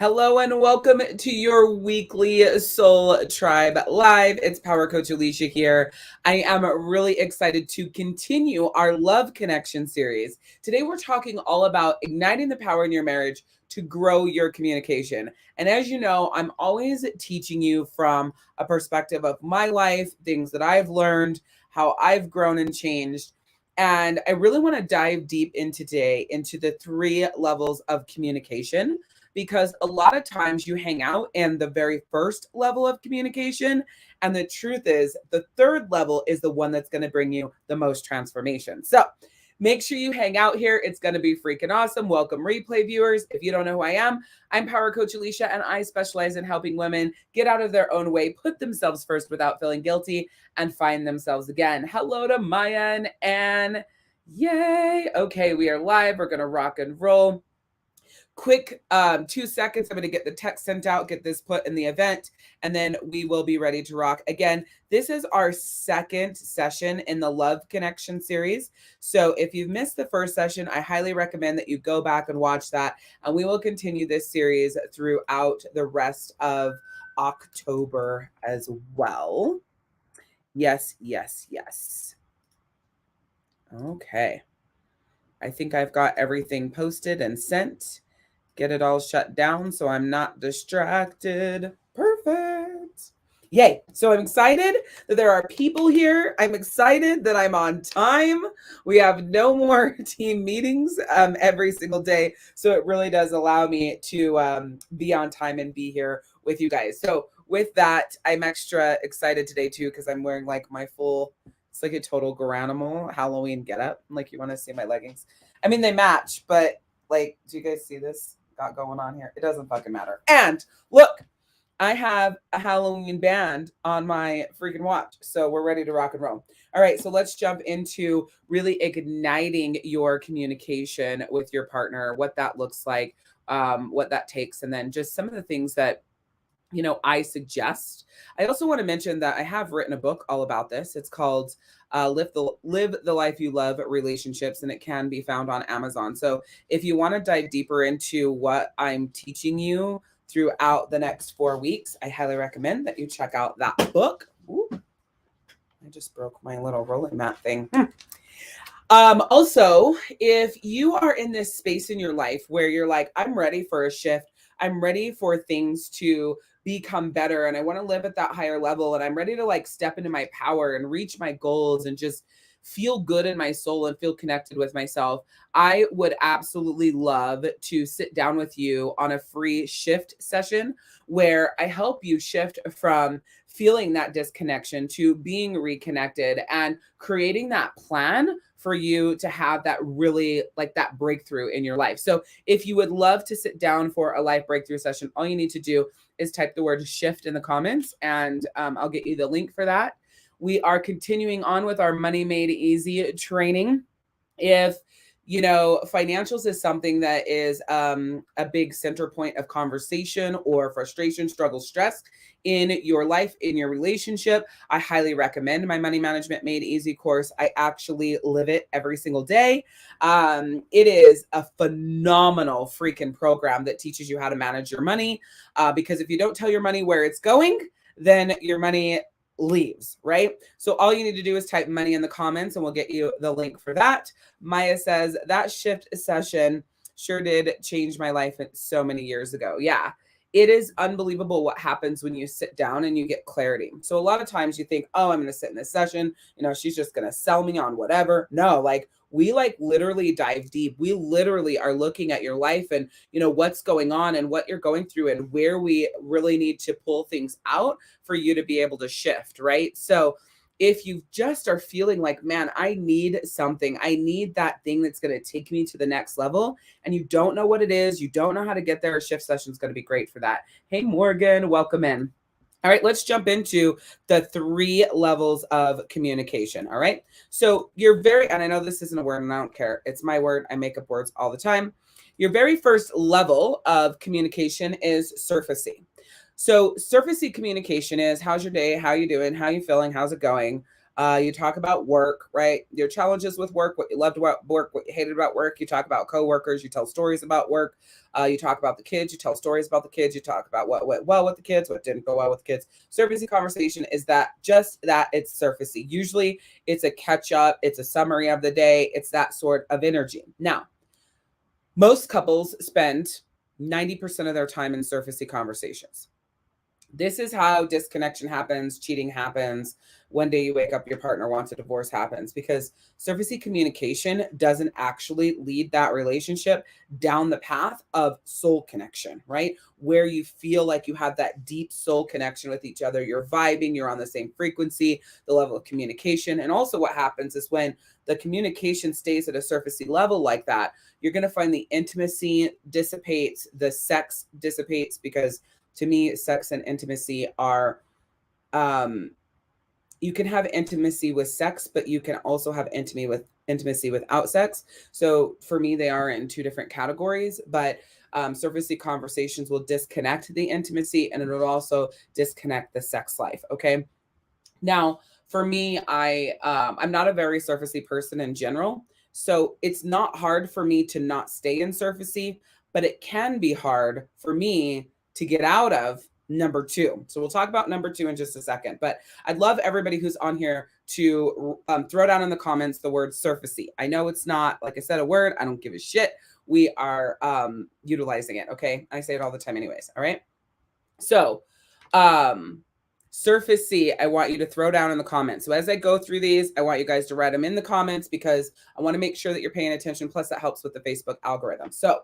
Hello and welcome to your weekly Soul Tribe Live. It's Power Coach Alicia here. I am really excited to continue our Love Connection series. Today we're talking all about igniting the power in your marriage to grow your communication. And as you know, I'm always teaching you from a perspective of my life, things that I've learned, how I've grown and changed. And I really want to dive deep into today into the 3 levels of communication, because a lot of times you hang out in the very first level of communication. And the truth is, the 3rd level is the one that's going to bring you the most transformation. So make sure you hang out here. It's going to be freaking awesome. Welcome, replay viewers. If you don't know who I am, I'm Power Coach Alicia, and I specialize in helping women get out of their own way, put themselves first without feeling guilty, and find themselves again. Hello to Maya and Anne. Yay. Okay, we are live. We're going to rock and roll. Quick 2 seconds. I'm going to get the text sent out, get this put in the event, and then we will be ready to rock. Again, this is our 2nd session in the Love Connection series. So if you've missed the first session, I highly recommend that you go back and watch that. And we will continue this series throughout the rest of October as well. Yes, yes, yes. Okay. I think I've got everything posted and sent. Get it all shut down so I'm not distracted. Perfect. Yay. So I'm excited that there are people here. I'm excited that I'm on time. We have no more team meetings every single day. So it really does allow me to be on time and be here with you guys. So with that, I'm extra excited today too, because I'm wearing like my full, it's like a total Garanimal Halloween getup. Like, you want to see my leggings? I mean, they match, but like, do you guys see this got going on here? It doesn't fucking matter. And look, I have a Halloween band on my freaking watch. So we're ready to rock and roll. All right, so let's jump into really igniting your communication with your partner, what that looks like, what that takes, and then just some of the things that I suggest. I also want to mention that I have written a book all about this. It's called Live the Life You Love Relationships, and it can be found on Amazon. So if you want to dive deeper into what I'm teaching you throughout the next 4 weeks, I highly recommend that you check out that book. Ooh, I just broke my little rolling mat thing. Also, if you are in this space in your life where you're like, I'm ready for a shift, I'm ready for things to become better, and I want to live at that higher level, and I'm ready to like step into my power and reach my goals and just feel good in my soul and feel connected with myself, I would absolutely love to sit down with you on a free shift session where I help you shift from feeling that disconnection to being reconnected and creating that plan for you to have that really like that breakthrough in your life. So if you would love to sit down for a life breakthrough session, all you need to do is type the word shift in the comments, and I'll get you the link for that. We are continuing on with our Money Made Easy training. If financials is something that is a big center point of conversation or frustration, struggle, stress in your life, in your relationship, I highly recommend my Money Management Made Easy course. I actually live it every single day. It is a phenomenal freaking program that teaches you how to manage your money, because if you don't tell your money where it's going, then your money leaves, right? So all you need to do is type money in the comments and we'll get you the link for that. Maya says that shift session sure did change my life so many years ago. Yeah. It is unbelievable what happens when you sit down and you get clarity. So a lot of times you think, oh, I'm going to sit in this session, she's just going to sell me on whatever. No, like we like literally dive deep. We literally are looking at your life and what's going on and what you're going through and where we really need to pull things out for you to be able to shift, right? So if you just are feeling like, man, I need something, I need that thing that's going to take me to the next level, and you don't know what it is, you don't know how to get there, a shift session is going to be great for that. Hey, Morgan, welcome in. All right, let's jump into the 3 levels of communication. All right. So and I know this isn't a word and I don't care. It's my word. I make up words all the time. Your very first level of communication is surfacey. So surfacey communication is, how's your day? How you doing? How you feeling? How's it going? You talk about work, right? Your challenges with work, what you loved about work, what you hated about work. You talk about coworkers. You tell stories about work. You talk about the kids. You tell stories about the kids. You talk about what went well with the kids, what didn't go well with the kids. Surfacey conversation is that just that it's surfacey. Usually it's a catch up. It's a summary of the day. It's that sort of energy. Now, most couples spend 90% of their time in surfacey conversations. This is how disconnection happens, cheating happens. One day you wake up, your partner wants a divorce happens because surfacey communication doesn't actually lead that relationship down the path of soul connection, right? Where you feel like you have that deep soul connection with each other. You're vibing, you're on the same frequency, the level of communication. And also, what happens is when the communication stays at a surfacey level like that, you're going to find the intimacy dissipates, the sex dissipates, because to me, sex and intimacy are, you can have intimacy with sex, but you can also have intimacy without sex. So for me, they are in two different categories, but surfacey conversations will disconnect the intimacy and it will also disconnect the sex life. Okay. Now, for me, I'm not a very surfacey person in general, so it's not hard for me to not stay in surfacey, but it can be hard for me to get out of number two. So we'll talk about number two in just a second. But I'd love everybody who's on here to throw down in the comments the word surfacey. I know it's not, like I said, a word. I don't give a shit. We are utilizing it. Okay, I say it all the time, anyways. All right. So, surfacey, I want you to throw down in the comments. So as I go through these, I want you guys to write them in the comments because I want to make sure that you're paying attention. Plus, that helps with the Facebook algorithm. So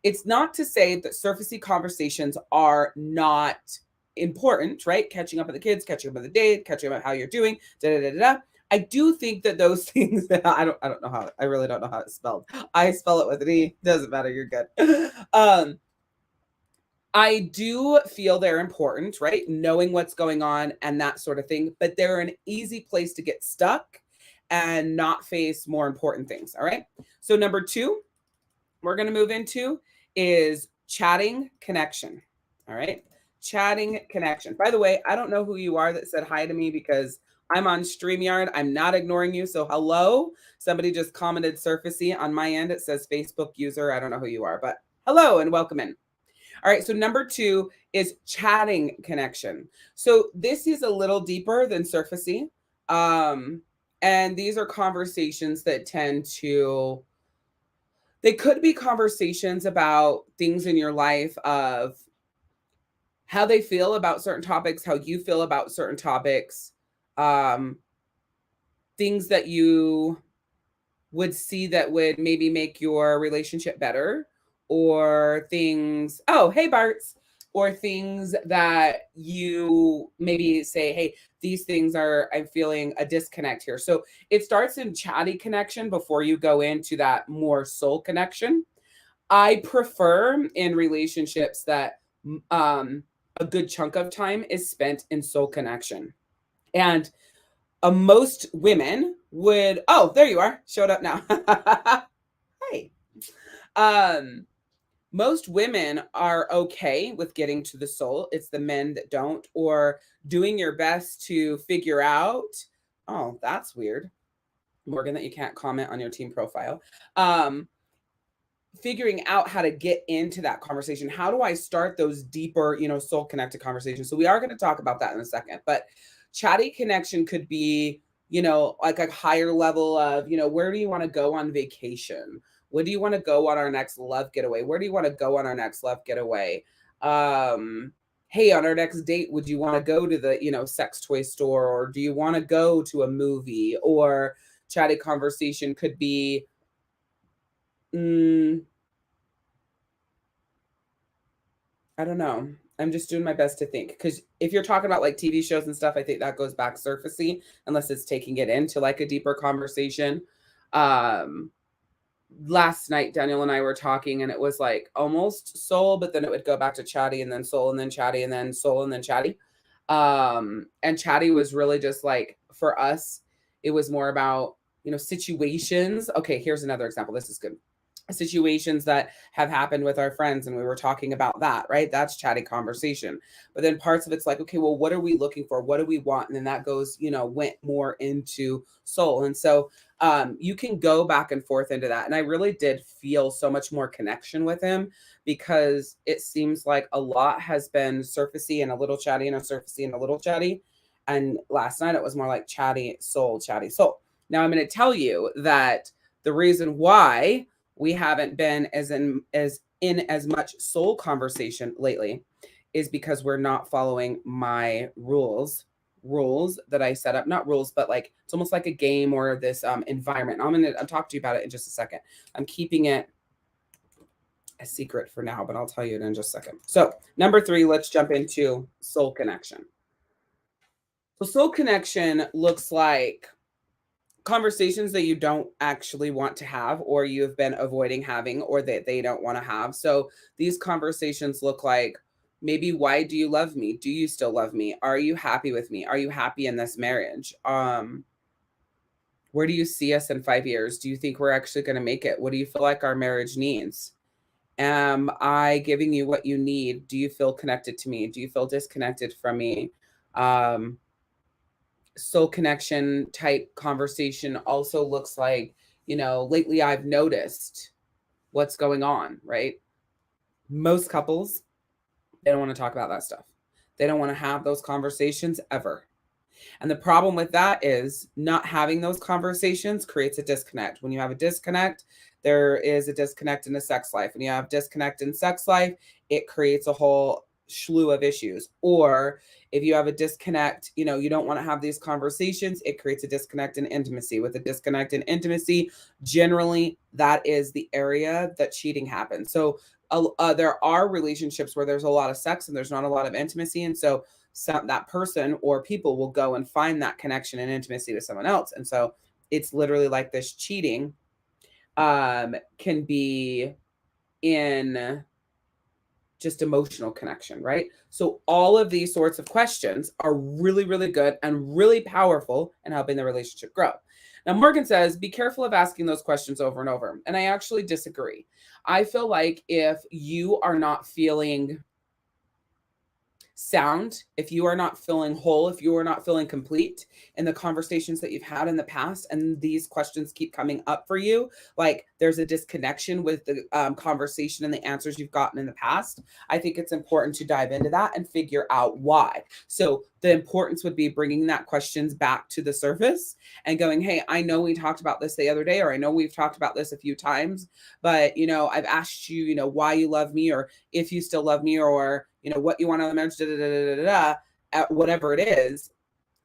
it's not to say that surfacey conversations are not important, right? Catching up with the kids, catching up with the date, catching up on how you're doing, da da da da. I do think that those things I don't know how, I really don't know how it's spelled. I spell it with an E. Doesn't matter. You're good. I do feel they're important, right? Knowing what's going on and that sort of thing, but they're an easy place to get stuck and not face more important things. All right. So, number two, we're going to move into is chatting connection. All right. Chatting connection. By the way, I don't know who you are that said hi to me because I'm on StreamYard. I'm not ignoring you. So, hello. Somebody just commented surfacey on my end. It says Facebook user. I don't know who you are, but hello and welcome in. All right, so number two is chatting connection. So this is a little deeper than surfacey. And these are conversations that they could be conversations about things in your life of how they feel about certain topics, how you feel about certain topics, things that you would see that would maybe make your relationship better, or things, oh, hey, Barts, or things that you maybe say, hey, these things I'm feeling a disconnect here. So it starts in chatty connection before you go into that more soul connection. I prefer in relationships that a good chunk of time is spent in soul connection. And most women would, oh, there you are, showed up now. Hey. Most women are okay with getting to the soul. It's the men that don't, or doing your best to figure out, oh, that's weird, Morgan, that you can't comment on your team profile. Figuring out how to get into that conversation. How do I start those deeper, soul connected conversations? So we are going to talk about that in a second, but chatty connection could be, like a higher level of, where do you want to go on vacation? Where do you want to go on our next love getaway? Where do you want to go on our next love getaway? Hey, on our next date, would you want to go to the, sex toy store, or do you want to go to a movie? Or chatty conversation could be, I don't know. I'm just doing my best to think, because if you're talking about like TV shows and stuff, I think that goes back surfacey unless it's taking it into like a deeper conversation. Last night, Daniel and I were talking and it was like almost soul, but then it would go back to chatty and then soul and then chatty and then soul and then chatty. And chatty was really just like, for us, it was more about, situations. Okay, here's another example. This is good. situations that have happened with our friends, and we were talking about that, right? That's chatty conversation. But then parts of it's like, okay, well, what are we looking for? What do we want? And then that goes, went more into soul. And so you can go back and forth into that. And I really did feel so much more connection with him, because it seems like a lot has been surfacey and a little chatty and a surfacey and a little chatty. And last night it was more like chatty soul, chatty soul. Now I'm going to tell you that the reason why we haven't been as in as much soul conversation lately is because we're not following my rules that I set up. Not rules, but like it's almost like a game or this environment. I'll talk to you about it in just a second. I'm keeping it a secret for now, but I'll tell you it in just a second. So number 3, let's jump into soul connection. So soul connection looks like conversations that you don't actually want to have, or you've been avoiding having, or that they don't want to have. So these conversations look like, maybe, why do you love me? Do you still love me? Are you happy with me? Are you happy in this marriage? Where do you see us in 5 years? Do you think we're actually going to make it? What do you feel like our marriage needs? Am I giving you what you need? Do you feel connected to me? Do you feel disconnected from me? Soul connection type conversation also looks like, lately I've noticed what's going on, right? Most couples, they don't want to talk about that stuff. They don't want to have those conversations ever. And the problem with that is not having those conversations creates a disconnect. When you have a disconnect, there is a disconnect in the sex life. When you have disconnect in sex life, it creates a whole slew of issues. Or if you have a disconnect, you don't want to have these conversations, it creates a disconnect in intimacy. With a disconnect in intimacy, generally that is the area that cheating happens. So there are relationships where there's a lot of sex and there's not a lot of intimacy. And so that person or people will go and find that connection and intimacy with someone else. And so it's literally like this cheating can be in just emotional connection, right? So all of these sorts of questions are really, really good and really powerful in helping the relationship grow. Now, Morgan says, be careful of asking those questions over and over. And I actually disagree. I feel like if you are not feeling sound, if you are not feeling whole, if you are not feeling complete in the conversations that you've had in the past, and these questions keep coming up for you, like there's a disconnection with the conversation and the answers you've gotten in the past, I think it's important to dive into that and figure out why. So the importance would be bringing that questions back to the surface and going, hey, I know we talked about this the other day, or I know we've talked about this a few times, but I've asked you, why you love me, or if you still love me, or what you want on the marriage, at whatever it is.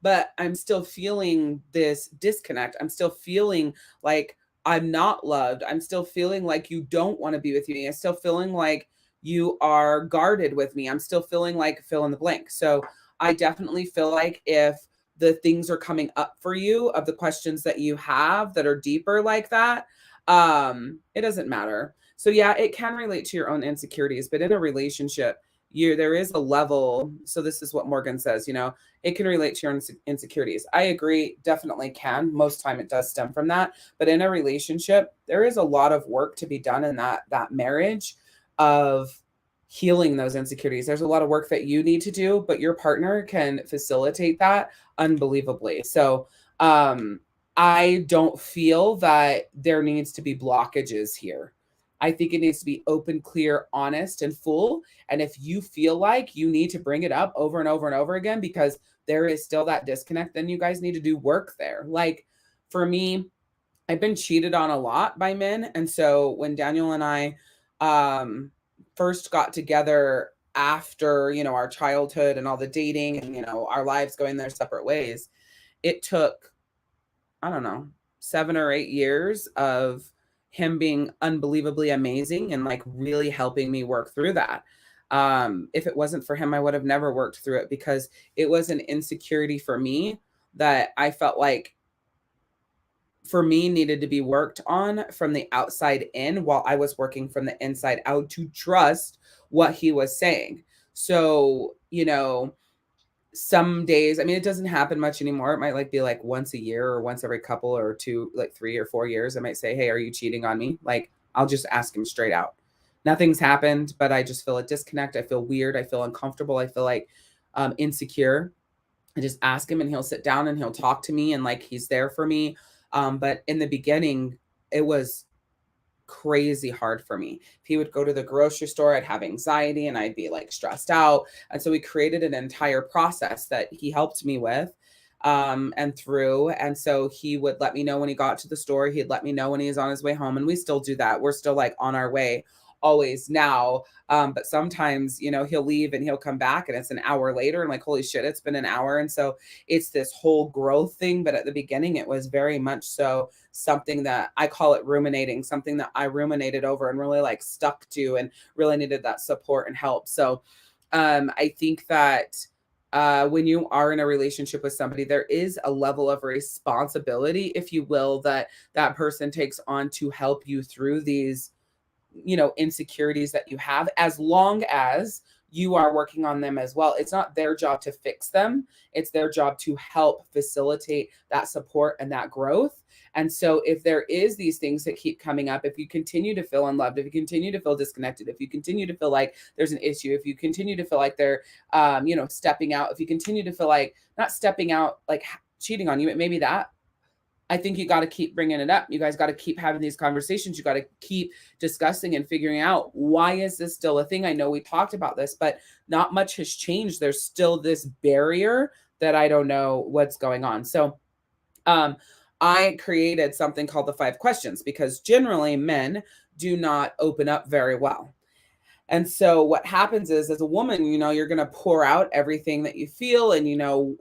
But I'm still feeling this disconnect. I'm still feeling like I'm not loved. I'm still feeling like you don't want to be with me. I'm still feeling like you are guarded with me. I'm still feeling like fill in the blank. So I definitely feel like if the things are coming up for you of the questions that you have that are deeper like that, it doesn't matter. So yeah, it can relate to your own insecurities, but in a relationship, there is a level. So this is what Morgan says, it can relate to your insecurities. I agree, definitely can. Most time it does stem from that. But in a relationship, there is a lot of work to be done in that marriage of healing those insecurities. There's a lot of work that you need to do, but your partner can facilitate that unbelievably. So I don't feel that there needs to be blockages here. I think it needs to be open, clear, honest, and full. And if you feel like you need to bring it up over and over and over again because there is still that disconnect, then you guys need to do work there. Like for me, I've been cheated on a lot by men. And so when Daniel and I first got together after, our childhood and all the dating and, our lives going their separate ways, it took, I don't know, 7 or 8 years of him being unbelievably amazing and like really helping me work through that. If it wasn't for him, I would have never worked through it because it was an insecurity for me that I felt like for me needed to be worked on from the outside in while I was working from the inside out to trust what he was saying. So, some days, I mean, it doesn't happen much anymore. It might be like once a year or once every couple or two, like 3 or 4 years. I might say, hey, are you cheating on me? Like, I'll just ask him straight out. Nothing's happened, but I just feel a disconnect. I feel weird. I feel uncomfortable. I feel like insecure. I just ask him and he'll sit down and he'll talk to me and like he's there for me. But in the beginning, it was crazy hard for me. If he would go to the grocery store, I'd have anxiety and I'd be like stressed out. And so we created an entire process that he helped me with and through. And so he would let me know when he got to the store. He'd let me know when he was on his way home. And we still do that. We're still like on our way always now. But sometimes, you know, he'll leave and he'll come back and it's an hour later and like, holy shit, it's been an hour. And so it's this whole growth thing. But at the beginning, it was very much so something that I call it ruminating, something that I ruminated over and really like stuck to and really needed that support and help. So I think that when you are in a relationship with somebody, there is a level of responsibility, if you will, that that person takes on to help you through these, you know, insecurities that you have, as long as you are working on them as well. It's not their job to fix them. It's their job to help facilitate that support and that growth. And so if there is these things that keep coming up, if you continue to feel unloved, if you continue to feel disconnected, if you continue to feel like there's an issue, if you continue to feel like they're, you know, stepping out, if you continue to feel like not stepping out, like cheating on you, it may be that. I think you got to keep bringing it up. You guys got to keep having these conversations. You got to keep discussing and figuring out, why is this still a thing? I know we talked about this, but not much has changed. There's still this barrier that I don't know what's going on. So I created something called the 5 questions because generally men do not open up very well. And so what happens is, as a woman, you know, you're going to pour out everything that you feel and, you know,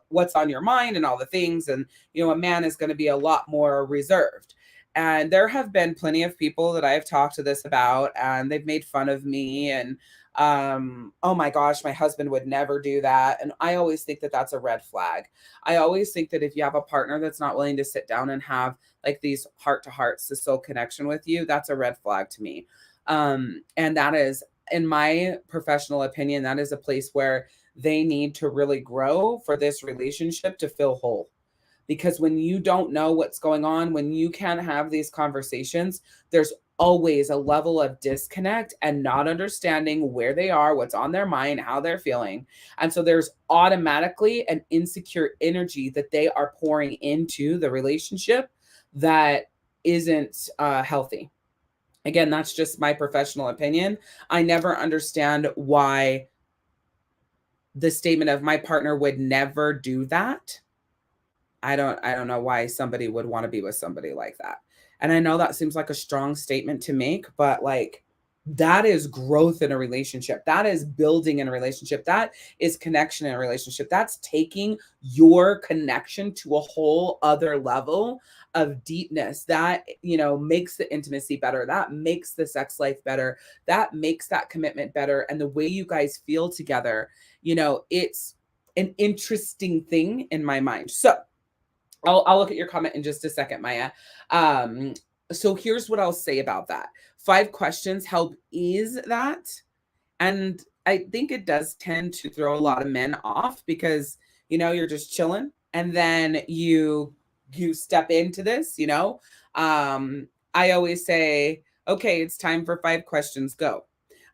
what's on your mind and all the things. And, you know, a man is going to be a lot more reserved. And there have been plenty of people that I've talked to this about, and they've made fun of me. And, oh my gosh, my husband would never do that. And I always think that that's a red flag. I always think that if you have a partner that's not willing to sit down and have like these heart to hearts, the soul connection with you, that's a red flag to me. And that is, in my professional opinion, that is a place where they need to really grow for this relationship to feel whole. Because when you don't know what's going on, when you can't have these conversations, there's always a level of disconnect and not understanding where they are, what's on their mind, how they're feeling. And so there's automatically an insecure energy that they are pouring into the relationship that isn't healthy. Again, that's just my professional opinion. I never understand why the statement of my partner would never do that. I don't know why somebody would want to be with somebody like that. And I know that seems like a strong statement to make, but like that is growth in a relationship. That is building in a relationship. That is connection in a relationship. That's taking your connection to a whole other level of deepness. That, you know, makes the intimacy better. That makes the sex life better. That makes that commitment better. And the way you guys feel together, you know, it's an interesting thing in my mind. So I'll look at your comment in just a second, Maya. So here's what I'll say about that. 5 questions help ease that. And I think it does tend to throw a lot of men off because, you know, you're just chilling and then you step into this, you know. I always say, okay, it's time for 5 questions, go.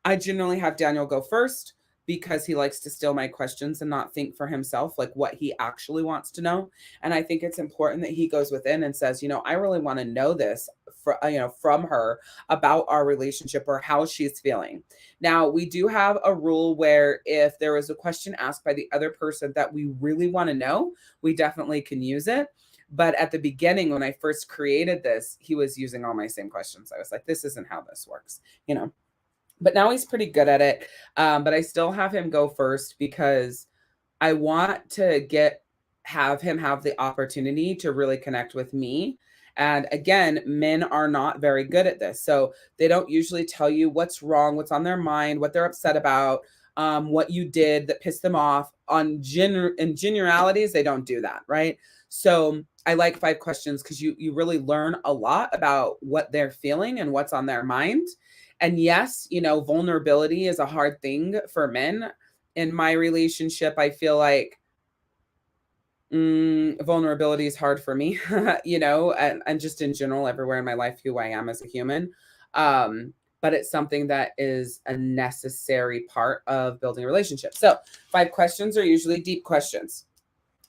I generally have Daniel go first because he likes to steal my questions and not think for himself, like what he actually wants to know. And I think it's important that he goes within and says, you know, I really want to know this from her about our relationship or how she's feeling. Now, we do have a rule where if there is a question asked by the other person that we really want to know, we definitely can use it. But at the beginning, when I first created this, he was using all my same questions. I was like, this isn't how this works, you know. But now he's pretty good at it. But I still have him go first because I want to have him have the opportunity to really connect with me. And again, men are not very good at this. So they don't usually tell you what's wrong, what's on their mind, what they're upset about, what you did that pissed them off. In generalities, they don't do that, right? So I like 5 questions because you really learn a lot about what they're feeling and what's on their mind. And yes, you know, vulnerability is a hard thing for men. In my relationship, I feel like Vulnerability is hard for me, and just in general, everywhere in my life, who I am as a human. Um, but it's something that is a necessary part of building a relationship. So, 5 questions are usually deep questions,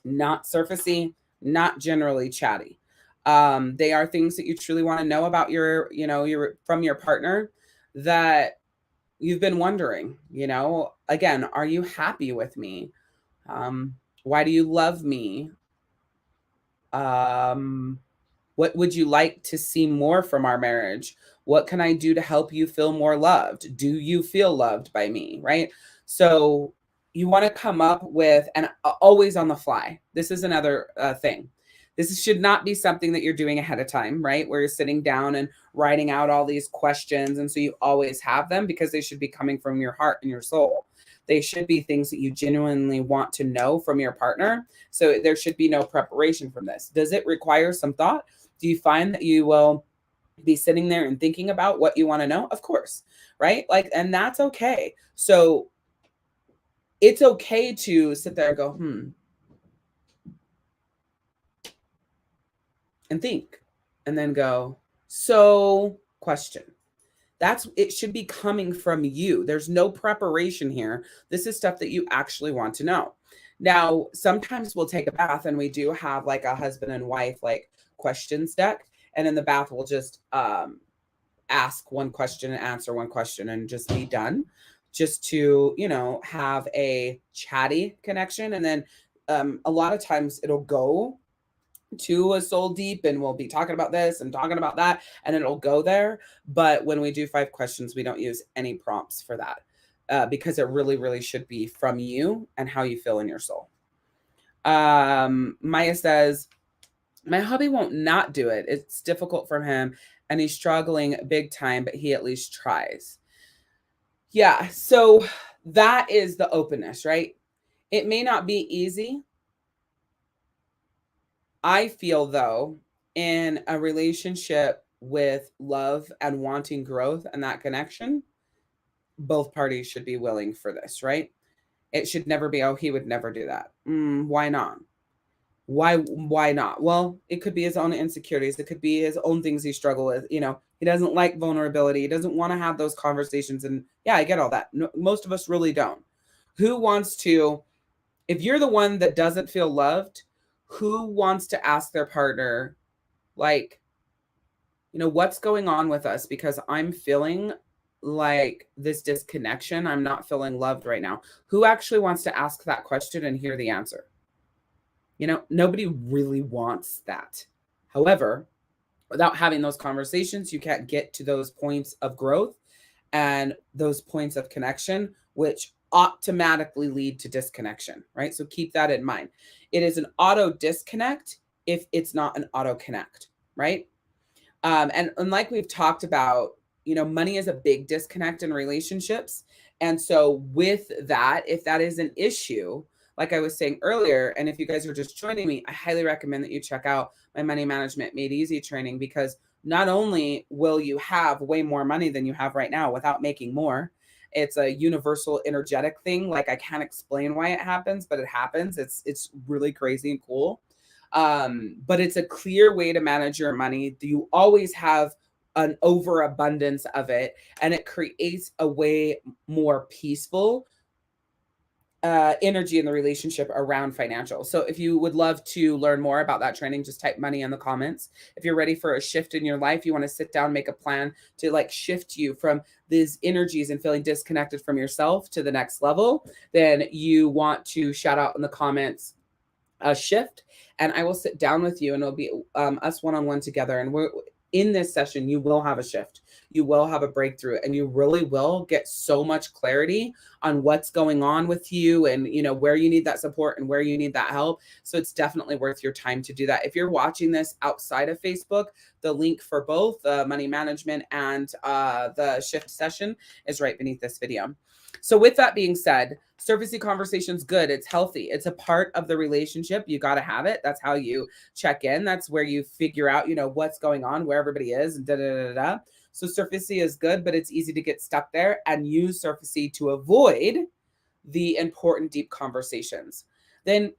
not surfacey, not generally chatty. They are things that you truly want to know about your from your partner, that you've been wondering, again, are you happy with me? Why do you love me? Um, what would you like to see more from our marriage? What can I do to help you feel more loved? Do you feel loved by me? Right. So you want to come up with, and always on the fly. This is another thing. This should not be something that you're doing ahead of time, right? Where you're sitting down and writing out all these questions. And so you always have them, because they should be coming from your heart and your soul. They should be things that you genuinely want to know from your partner. So there should be no preparation from this. Does it require some thought? Do you find that you will be sitting there and thinking about what you want to know? Of course, right? Like, and that's okay. So it's okay to sit there and go, and think, and then go, so question. It should be coming from you. There's no preparation here. This is stuff that you actually want to know. Now, sometimes we'll take a bath and we do have like a husband and wife like questions deck. And in the bath, we'll just ask one question and answer one question and just be done, just to, have a chatty connection. And then a lot of times it'll go to a soul deep, and we'll be talking about this and talking about that, and it'll go there. But when we do 5 questions, we don't use any prompts for that, because it really, really should be from you and how you feel in your soul. Maya says, my hubby won't not do it. It's difficult for him and he's struggling big time, but he at least tries. Yeah. So that is the openness, right? It may not be easy. I feel, though, in a relationship with love and wanting growth and that connection, both parties should be willing for this, right? It should never be, oh, he would never do that. Why not? Why not? Well, it could be his own insecurities. It could be his own things he struggle with. He doesn't like vulnerability. He doesn't want to have those conversations. And yeah, I get all that. No, most of us really don't. Who wants to, if you're the one that doesn't feel loved, who wants to ask their partner, like, what's going on with us? Because I'm feeling like this disconnection. I'm not feeling loved right now. Who actually wants to ask that question and hear the answer? Nobody really wants that. However, without having those conversations, you can't get to those points of growth and those points of connection, which automatically lead to disconnection, right? So keep that in mind. It is an auto disconnect if it's not an auto connect, right? And like we've talked about, money is a big disconnect in relationships. And so with that, if that is an issue, like I was saying earlier, and if you guys are just joining me, I highly recommend that you check out my Money Management Made Easy training, because not only will you have way more money than you have right now without making more, it's a universal energetic thing. Like, I can't explain why it happens, but it happens. It's really crazy and cool. But it's a clear way to manage your money. You always have an overabundance of it, and it creates a way more peaceful energy in the relationship around financial. So if you would love to learn more about that training, just type money in the comments. If you're ready for a shift in your life, you want to sit down, make a plan to like shift you from these energies and feeling disconnected from yourself to the next level, then you want to shout out in the comments a shift, and I will sit down with you, and it'll be us one-on-one together. And we're in this session, you will have a shift, you will have a breakthrough, and you really will get so much clarity on what's going on with you, and where you need that support and where you need that help. So it's definitely worth your time to do that. If you're watching this outside of Facebook, the link for both the money management and the shift session is right beneath this video. So with that being said, surfacey conversation's good. It's healthy. It's a part of the relationship. You got to have it. That's how you check in. That's where you figure out, what's going on, where everybody is, and da da da da. So surfacey is good, but it's easy to get stuck there and use surfacey to avoid the important deep conversations. Then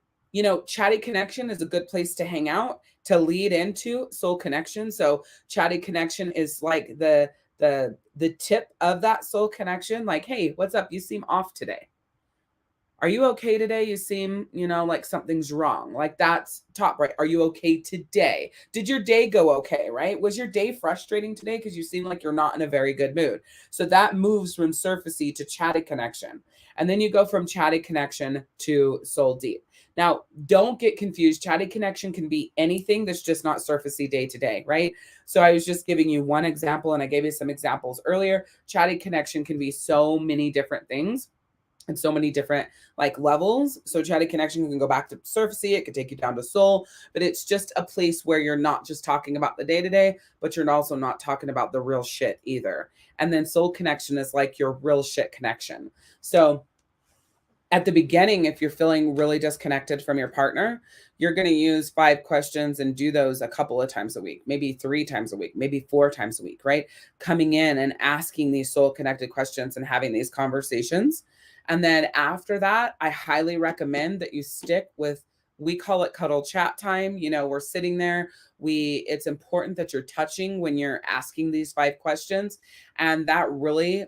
Chatty connection is a good place to hang out to lead into soul connection. So chatty connection is like the tip of that soul connection. Like, hey, what's up? You seem off today. Are you okay today? You seem, like something's wrong. Like that's top right. Are you okay today? Did your day go okay, right? Was your day frustrating today? Because you seem like you're not in a very good mood. So that moves from surfacey to chatty connection. And then you go from chatty connection to soul deep. Now, don't get confused. Chatty connection can be anything that's just not surfacey day to day, right? So I was just giving you one example and I gave you some examples earlier. Chatty connection can be so many different things and so many different like levels. So chatty connection can go back to surfacey, it could take you down to soul, but it's just a place where you're not just talking about the day-to-day, but you're also not talking about the real shit either. And then soul connection is like your real shit connection. So at the beginning, if you're feeling really disconnected from your partner, you're going to use 5 questions and do those a couple of times a week, maybe 3 times a week, maybe 4 times a week, right? Coming in and asking these soul connected questions and having these conversations. And then after that, I highly recommend that you stick with, we call it cuddle chat time. We're sitting there. It's important that you're touching when you're asking these 5 questions. And that really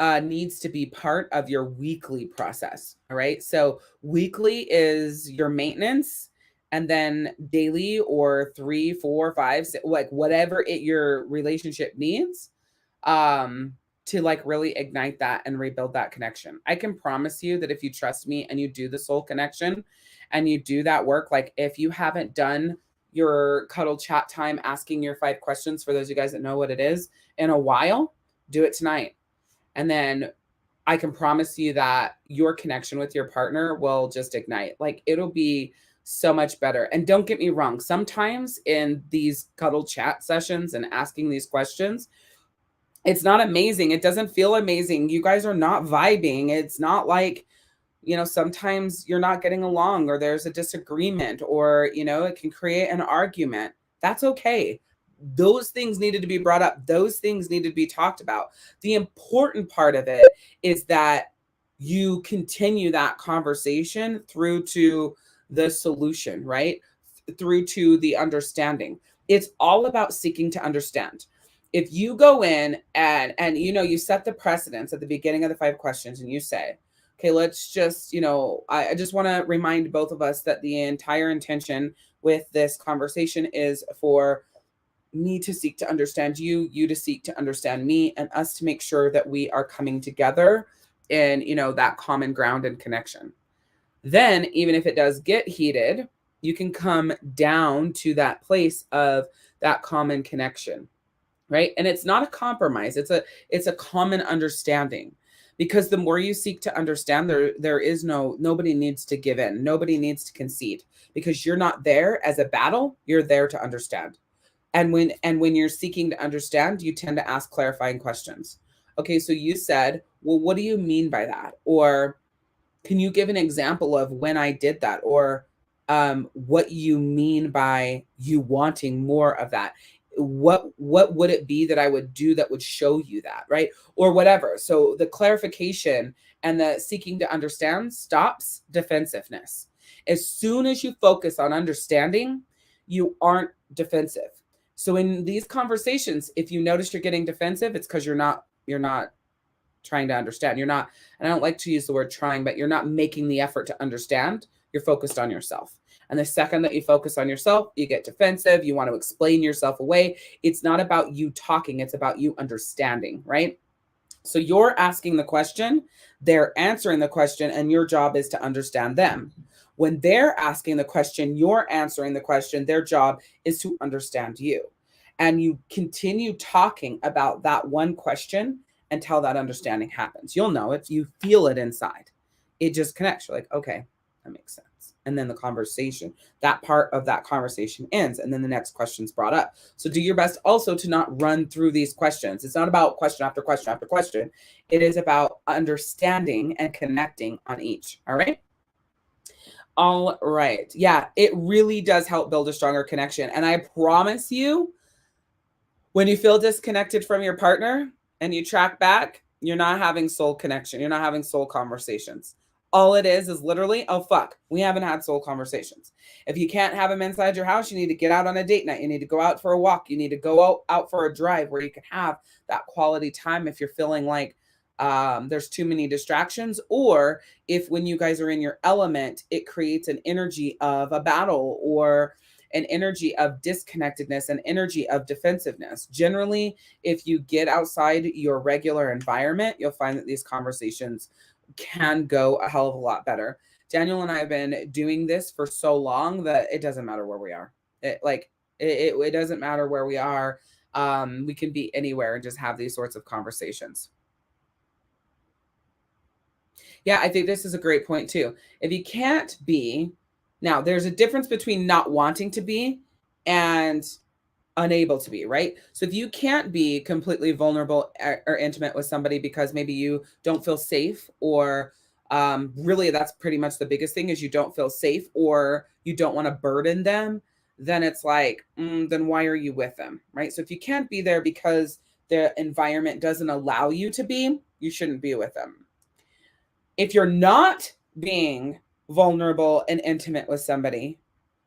needs to be part of your weekly process. All right. So weekly is your maintenance, and then daily or 3, 4, 5, like whatever your relationship needs, to like really ignite that and rebuild that connection. I can promise you that if you trust me and you do the soul connection and you do that work, like if you haven't done your cuddle chat time asking your 5 questions, for those of you guys that know what it is, in a while, do it tonight. And then I can promise you that your connection with your partner will just ignite. Like it'll be so much better. And don't get me wrong, sometimes in these cuddle chat sessions and asking these questions, it's not amazing. It doesn't feel amazing. You guys are not vibing. It's not like, sometimes you're not getting along or there's a disagreement or, it can create an argument. That's okay. Those things needed to be brought up. Those things needed to be talked about. The important part of it is that you continue that conversation through to the solution, right? Through to the understanding. It's all about seeking to understand. If you go in and you set the precedence at the beginning of the 5 questions and you say, okay, let's just, I just want to remind both of us that the entire intention with this conversation is for me to seek to understand you, you to seek to understand me, and us to make sure that we are coming together in, that common ground and connection. Then, even if it does get heated, you can come down to that place of that common connection, right? And it's not a compromise. It's a common understanding, because the more you seek to understand, there is nobody needs to give in. Nobody needs to concede, because you're not there as a battle. You're there to understand. And when you're seeking to understand, you tend to ask clarifying questions. Okay, so you said, well, what do you mean by that? Or can you give an example of when I did that? Or what you mean by you wanting more of that? What would it be that I would do that would show you that, right? Or whatever. So the clarification and the seeking to understand stops defensiveness. As soon as you focus on understanding, you aren't defensive. So in these conversations, if you notice you're getting defensive, it's because you're not trying to understand. You're not, and I don't like to use the word trying, but you're not making the effort to understand. You're focused on yourself. And the second that you focus on yourself, you get defensive. You want to explain yourself away. It's not about you talking. It's about you understanding, right? So you're asking the question, they're answering the question, and your job is to understand them. When they're asking the question, you're answering the question, their job is to understand you. And you continue talking about that one question until that understanding happens. You'll know it. You feel it inside. It just connects. You're like, okay, that makes sense. And then the conversation, that part of that conversation ends. And then the next question's brought up. So do your best also to not run through these questions. It's not about question after question after question. It is about understanding and connecting on each. All right. All right. Yeah, it really does help build a stronger connection. And I promise you, when you feel disconnected from your partner and you track back, you're not having soul connection. You're not having soul conversations. All it is literally, oh, fuck, we haven't had soul conversations. If you can't have them inside your house, you need to get out on a date night. You need to go out for a walk. You need to go out for a drive where you can have that quality time if you're feeling like there's too many distractions, or if when you guys are in your element, it creates an energy of a battle or an energy of disconnectedness, an energy of defensiveness. Generally, if you get outside your regular environment, you'll find that these conversations can go a hell of a lot better. Daniel and I have been doing this for so long that it doesn't matter where we are. It doesn't matter where we are. We can be anywhere and just have these sorts of conversations. Yeah, I think this is a great point too. If you can't be, now there's a difference between not wanting to be and unable to be, right? So if you can't be completely vulnerable or intimate with somebody because maybe you don't feel safe, or really that's pretty much the biggest thing is you don't feel safe or you don't want to burden them, then it's like, then why are you with them, right? So if you can't be there because the environment doesn't allow you to be, you shouldn't be with them. If you're not being vulnerable and intimate with somebody,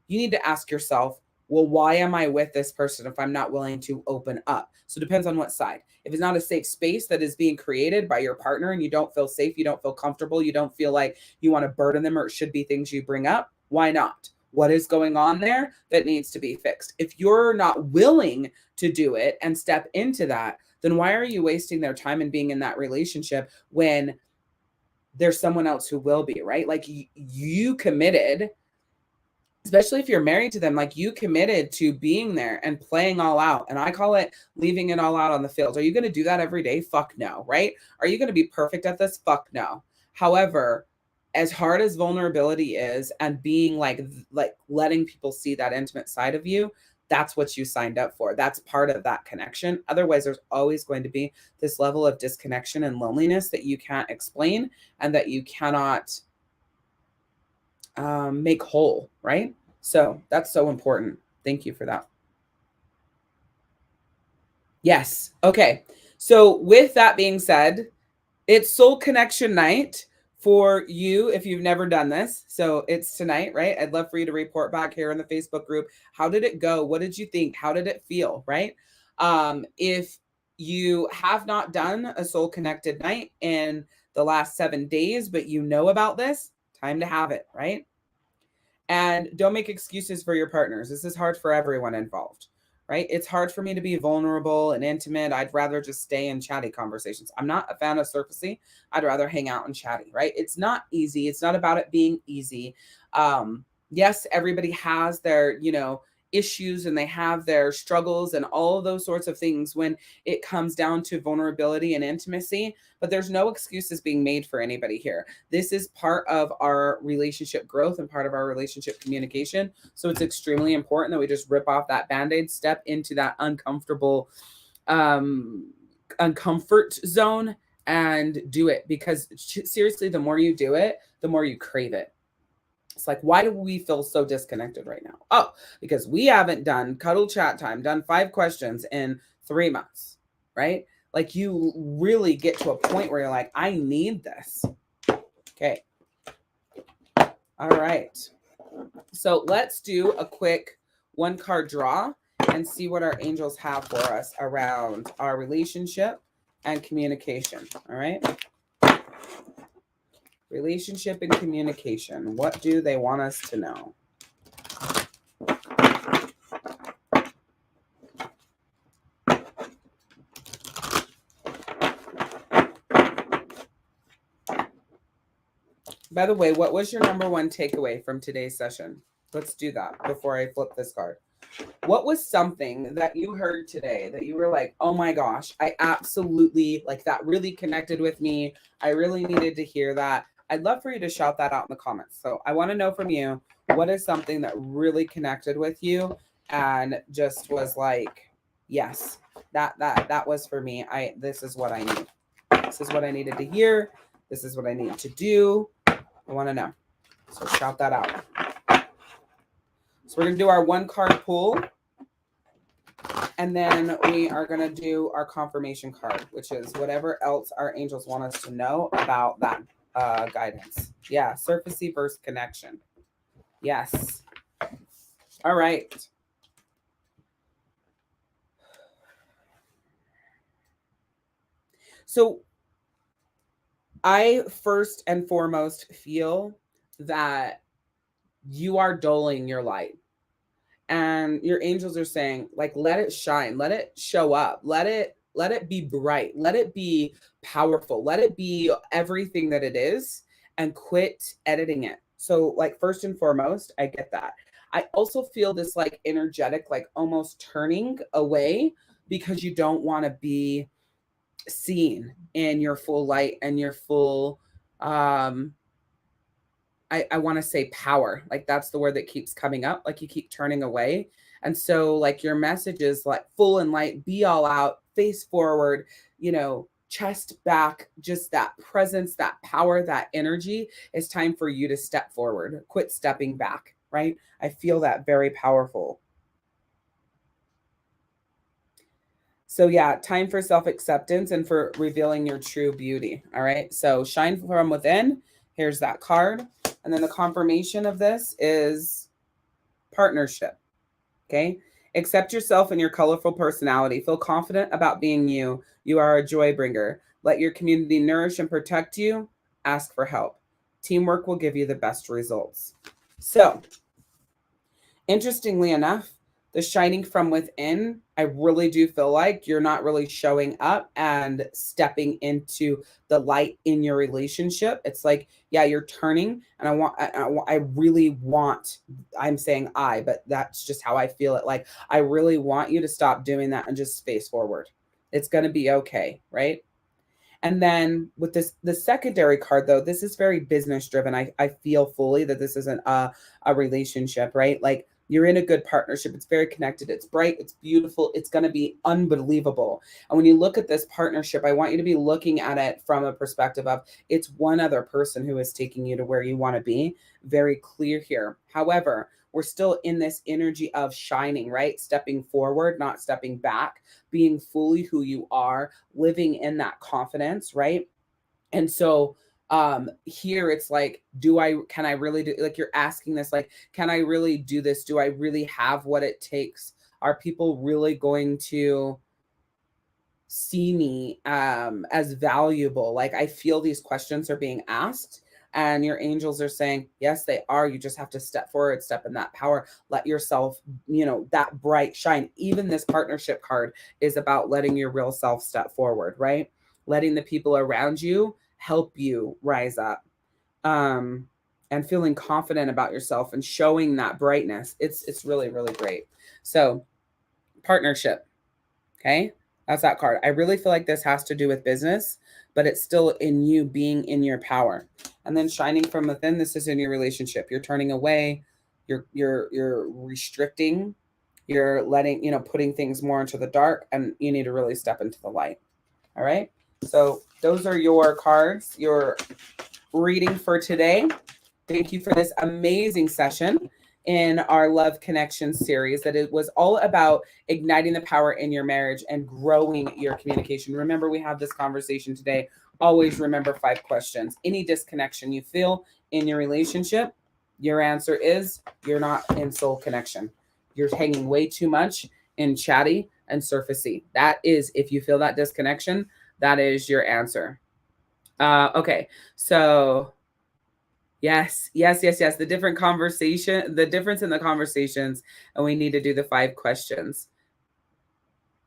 you need to ask yourself, well, why am I with this person if I'm not willing to open up? So it depends on what side. If it's not a safe space that is being created by your partner and you don't feel safe, you don't feel comfortable, you don't feel like you want to burden them or it should be things you bring up, why not? What is going on there that needs to be fixed? If you're not willing to do it and step into that, then why are you wasting their time and being in that relationship when there's someone else who will be, right? Like you committed, especially if you're married to them, like you committed to being there and playing all out. And I call it leaving it all out on the field. Are you going to do that every day? Fuck no, right? Are you going to be perfect at this? Fuck no. However, as hard as vulnerability is and being like letting people see that intimate side of you, that's what you signed up for. That's part of that connection. Otherwise, there's always going to be this level of disconnection and loneliness that you can't explain and that you cannot make whole, right? So that's so important. Thank you for that. Yes. Okay. So with that being said, it's soul connection night for you if you've never done this. So it's tonight, right? I'd love for you to report back here in the Facebook group. How did it go? What did you think? How did it feel, right? If you have not done a soul connected night in the last 7 days, but you know about this, time to have it, right? And don't make excuses for your partners. This is hard for everyone involved, right? It's hard for me to be vulnerable and intimate. I'd rather just stay in chatty conversations. I'm not a fan of surfacey. I'd rather hang out and chatty, right? It's not easy. It's not about it being easy. Yes, everybody has their, issues and they have their struggles and all of those sorts of things when it comes down to vulnerability and intimacy, but there's no excuses being made for anybody here. This is part of our relationship growth and part of our relationship communication. So it's extremely important that we just rip off that Band-Aid, step into that uncomfortable uncomfort zone and do it, because seriously, the more you do it, the more you crave it. It's like, why do we feel so disconnected right now? Oh, because we haven't done cuddle chat time, done 5 questions in 3 months, right? Like you really get to a point where you're like, I need this. Okay. All right. So let's do a quick 1 card draw and see what our angels have for us around our relationship and communication. All right. Relationship and communication. What do they want us to know? By the way, what was your number 1 takeaway from today's session? Let's do that before I flip this card. What was something that you heard today that you were like, oh my gosh, I absolutely, like, that really connected with me. I really needed to hear that. I'd love for you to shout that out in the comments. So I want to know from you, what is something that really connected with you and just was like, yes, that was for me. This is what I need. This is what I needed to hear. This is what I need to do. I want to know. So shout that out. So we're going to do our 1 card pull. And then we are going to do our confirmation card, which is whatever else our angels want us to know about that guidance. Yeah, surfacey versus connection. Yes. All right. So I first and foremost feel that you are doling your light. And your angels are saying, like, let it shine, let it show up, let it be bright, let it be powerful, let it be everything that it is, and quit editing it. So, like, first and foremost, I get that. I also feel this like energetic, like almost turning away because you don't want to be seen in your full light and your full I want to say power. Like that's the word that keeps coming up. Like you keep turning away. And so like your message is like full and light, be all out, face forward, chest back, just that presence, that power, that energy. It's time for you to step forward, quit stepping back, right? I feel that very powerful. So yeah, time for self-acceptance and for revealing your true beauty. All right. So shine from within. Here's that card. And then the confirmation of this is partnership. Okay. Accept yourself and your colorful personality. Feel confident about being you. You are a joy bringer. Let your community nourish and protect you. Ask for help. Teamwork will give you the best results. So, interestingly enough, the shining from within, I really do feel like you're not really showing up and stepping into the light in your relationship. It's like, yeah, you're turning, and I really want, I'm saying but that's just how I feel it. Like, I really want you to stop doing that and just face forward. It's going to be okay, right? And then with the secondary card though, this is very business driven. I feel fully that this isn't a relationship, right? Like you're in a good partnership. It's very connected. It's bright. It's beautiful. It's going to be unbelievable. And when you look at this partnership, I want you to be looking at it from a perspective of it's one other person who is taking you to where you want to be. Very clear here. However, we're still in this energy of shining, right? Stepping forward, not stepping back, being fully who you are, living in that confidence, right? And so here it's like, can I really do, like you're asking this, like, can I really do this? Do I really have what it takes? Are people really going to see me as valuable? Like I feel these questions are being asked, and your angels are saying yes, they are. You just have to step forward, step in that power, let yourself, that bright shine. Even this partnership card is about letting your real self step forward, right? Letting the people around you help you rise up, and feeling confident about yourself and showing that brightness. It's really, really great. So partnership. Okay. That's that card. I really feel like this has to do with business, but it's still in you being in your power. And then shining from within, this is in your relationship. You're turning away, you're restricting, you're letting, putting things more into the dark, and you need to really step into the light. All right. So those are your cards, your reading for today. Thank you for this amazing session in our Love Connection series that it was all about igniting the power in your marriage and growing your communication. Remember, we have this conversation today. Always remember 5 questions. Any disconnection you feel in your relationship, your answer is you're not in soul connection. You're hanging way too much in chatty and surfacey. That is, if you feel that disconnection, that is your answer. Okay, so yes, yes, yes, yes. The difference in the conversations, and we need to do the 5 questions.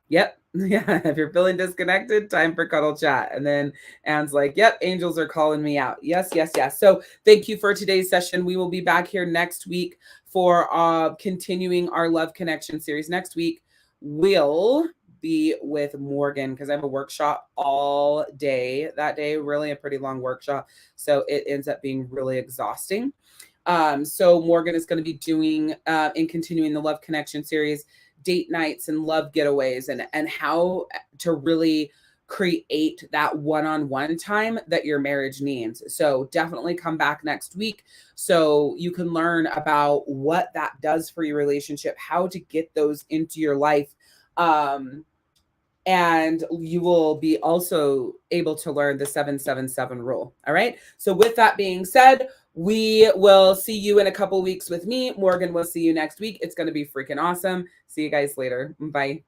Yep. Yeah. If you're feeling disconnected, time for cuddle chat. And then Anne's like, yep, angels are calling me out. Yes, yes, yes. So thank you for today's session. We will be back here next week for continuing our Love Connection series. Next week, we'll be with Morgan because I have a workshop all day that day, really a pretty long workshop. So it ends up being really exhausting. So Morgan is going to be doing in continuing the Love Connection series, date nights and love getaways, and how to really create that one-on-one time that your marriage needs. So definitely come back next week so you can learn about what that does for your relationship, how to get those into your life, And you will be also able to learn the 777 rule. All right. So, with that being said, we will see you in a couple weeks with me. Morgan will see you next week. It's going to be freaking awesome. See you guys later. Bye.